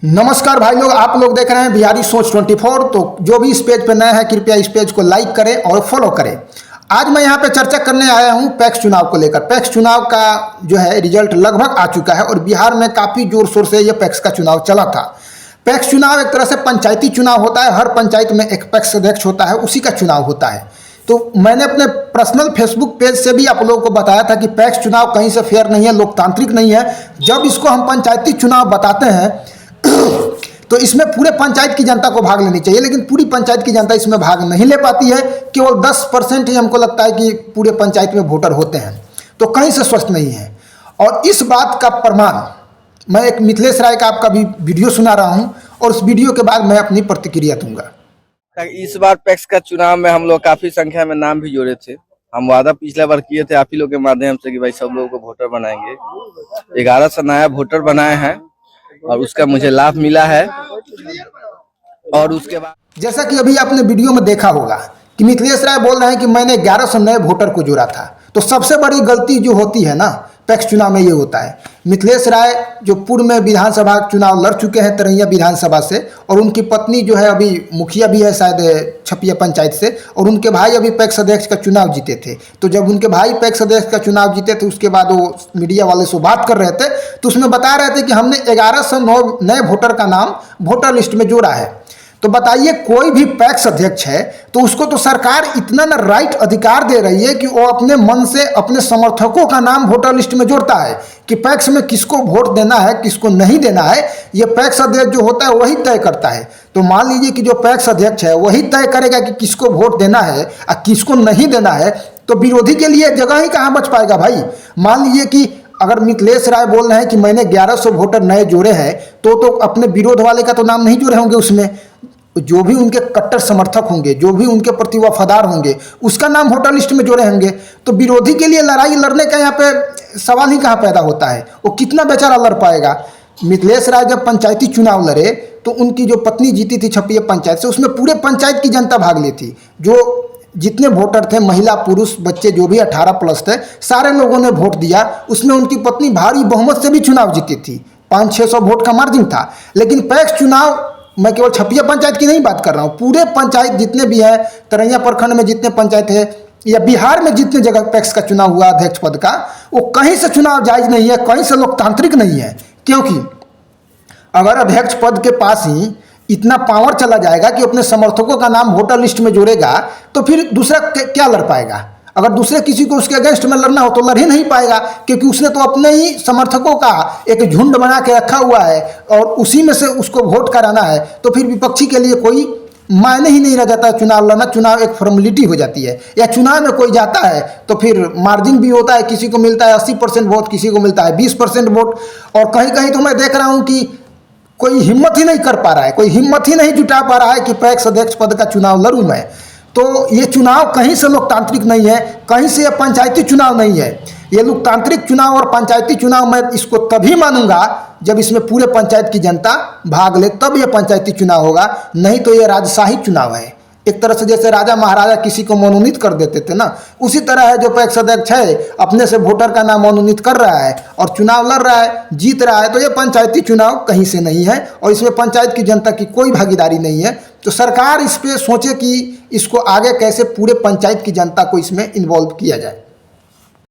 नमस्कार भाई लोग, आप लोग देख रहे हैं बिहारी सोच 24। तो जो भी इस पेज पे नए हैं कृपया इस पेज को लाइक करें और फॉलो करें। आज मैं यहाँ पे चर्चा करने आया हूँ पैक्स चुनाव को लेकर। पैक्स चुनाव का जो है रिजल्ट लगभग आ चुका है और बिहार में काफ़ी जोर शोर से ये पैक्स का चुनाव चला था। पैक्स चुनाव एक तरह से पंचायती चुनाव होता है, हर पंचायत में एक पैक्स अध्यक्ष होता है, उसी का चुनाव होता है। तो मैंने अपने पर्सनल फेसबुक पेज से भी आप लोगों को बताया था कि पैक्स चुनाव कहीं से फेयर नहीं है, लोकतांत्रिक नहीं है। जब इसको हम पंचायती चुनाव बताते हैं तो इसमें पूरे पंचायत की जनता को भाग लेनी चाहिए, लेकिन पूरी पंचायत की जनता इसमें भाग नहीं ले पाती है। केवल 10% ही हमको लगता है कि पूरे पंचायत में वोटर होते हैं, तो कहीं से स्वस्थ नहीं है। और इस बात का प्रमाण मैं एक मिथिलेश राय का आपका भी वीडियो सुना रहा हूं और उस वीडियो के बाद मैं अपनी प्रतिक्रिया दूंगा। इस बार पैक्स का चुनाव में हम लोग काफी संख्या में नाम भी जोड़े थे। हम वादा पिछले बार किए थे आप ही लोग के माध्यम से कि भाई सब लोगों को वोटर बनाएंगे। 1100 नया वोटर बनाए हैं और उसका मुझे लाभ मिला है। और उसके बाद जैसा कि अभी आपने वीडियो में देखा होगा कि मिथिलेश राय बोल रहे हैं कि मैंने 1100 नए वोटर को जोड़ा था। तो सबसे बड़ी गलती जो होती है ना पैक्स चुनाव में ये होता है। मिथिलेश राय जो पूर्व में विधानसभा चुनाव लड़ चुके हैं तरैया विधानसभा से, और उनकी पत्नी जो है अभी मुखिया भी है शायद छपिया पंचायत से, और उनके भाई अभी पैक्स अध्यक्ष का चुनाव जीते थे। तो जब उनके भाई पैक्स अध्यक्ष का चुनाव जीते थे उसके बाद वो मीडिया वाले से बात कर रहे थे तो उसमें बता रहे थे कि हमने 1100 नए वोटर का नाम वोटर लिस्ट में जोड़ा है। तो बताइए, कोई भी पैक्स अध्यक्ष है तो उसको तो सरकार इतना ना राइट अधिकार दे रही है कि वो अपने मन से अपने समर्थकों का नाम वोटर लिस्ट में जोड़ता है कि पैक्स में किसको वोट देना है किसको नहीं देना है। ये पैक्स अध्यक्ष जो होता है वही तय करता है। तो मान लीजिए कि जो पैक्स अध्यक्ष है वही तय करेगा कि किसको वोट देना है और किसको नहीं देना है, तो विरोधी के लिए जगह ही कहाँ बच पाएगा भाई। मान लीजिए कि अगर मिथिलेश राय बोल रहे हैं कि मैंने 1100 वोटर नए जोड़े हैं तो अपने विरोध वाले का तो नाम नहीं जोड़े होंगे उसमें। जो भी उनके कट्टर समर्थक होंगे, जो भी उनके प्रति वफादार होंगे, उसका नाम वोटर लिस्ट में जोड़े होंगे। तो विरोधी के लिए लड़ाई लड़ने का यहाँ पे सवाल ही कहाँ पैदा होता है। वो कितना बेचारा लड़ पाएगा। मिथिलेश राय जब पंचायती चुनाव लड़े तो उनकी जो पत्नी जीती थी छपिया पंचायत से, उसमें पूरे पंचायत की जनता भाग ली थी। जो जितने वोटर थे, महिला पुरुष बच्चे जो भी 18+ थे, सारे लोगों ने वोट दिया। उसमें उनकी पत्नी भारी बहुमत से भी चुनाव जीती थी, 500-600 वोट का मार्जिन था। लेकिन पैक्स चुनाव, मैं केवल छपिया पंचायत की नहीं बात कर रहा हूँ, पूरे पंचायत जितने भी हैं, तरैया प्रखंड में जितने पंचायत है या बिहार में जितने जगह पैक्स का चुनाव हुआ अध्यक्ष पद का, वो कहीं से चुनाव जायज नहीं है, कहीं से लोकतांत्रिक नहीं है। क्योंकि अगर अध्यक्ष पद के पास ही इतना पावर चला जाएगा कि अपने समर्थकों का नाम वोटर लिस्ट में जोड़ेगा, तो फिर दूसरा क्या लड़ पाएगा। अगर दूसरे किसी को उसके अगेंस्ट में लड़ना हो तो लड़ ही नहीं पाएगा, क्योंकि उसने तो अपने ही समर्थकों का एक झुंड बना के रखा हुआ है और उसी में से उसको वोट कराना है। तो फिर विपक्षी के लिए कोई मायने ही नहीं रह जाता चुनाव लड़ना। चुनाव एक फॉर्मेलिटी हो जाती है। या चुनाव में कोई जाता है तो फिर मार्जिन भी होता है, किसी को मिलता है 80% वोट, किसी को मिलता है 20% वोट। और कहीं कहीं तो मैं देख रहा हूँ कि कोई हिम्मत ही नहीं कर पा रहा है, कोई हिम्मत ही नहीं जुटा पा रहा है कि पैक्स अध्यक्ष पद का चुनाव लड़ूं मैं। तो ये चुनाव कहीं से लोकतांत्रिक नहीं है, कहीं से ये पंचायती चुनाव नहीं है। ये लोकतांत्रिक चुनाव और पंचायती चुनाव मैं इसको तभी मानूंगा जब इसमें पूरे पंचायत की जनता भाग ले, तब ये पंचायती चुनाव होगा। नहीं तो ये राजशाही चुनाव है। एक तरह से जैसे राजा महाराजा किसी को मनोनीत कर देते थे ना, उसी तरह है जो पैक्स अध्यक्ष है अपने से वोटर का नाम मनोनीत कर रहा है और चुनाव लड़ रहा है, जीत रहा है। तो ये पंचायती चुनाव कहीं से नहीं है और इसमें पंचायत की जनता की कोई भागीदारी नहीं है। तो सरकार इस पे सोचे कि इसको आगे कैसे पूरे पंचायत की जनता को इसमें इन्वॉल्व किया जाए।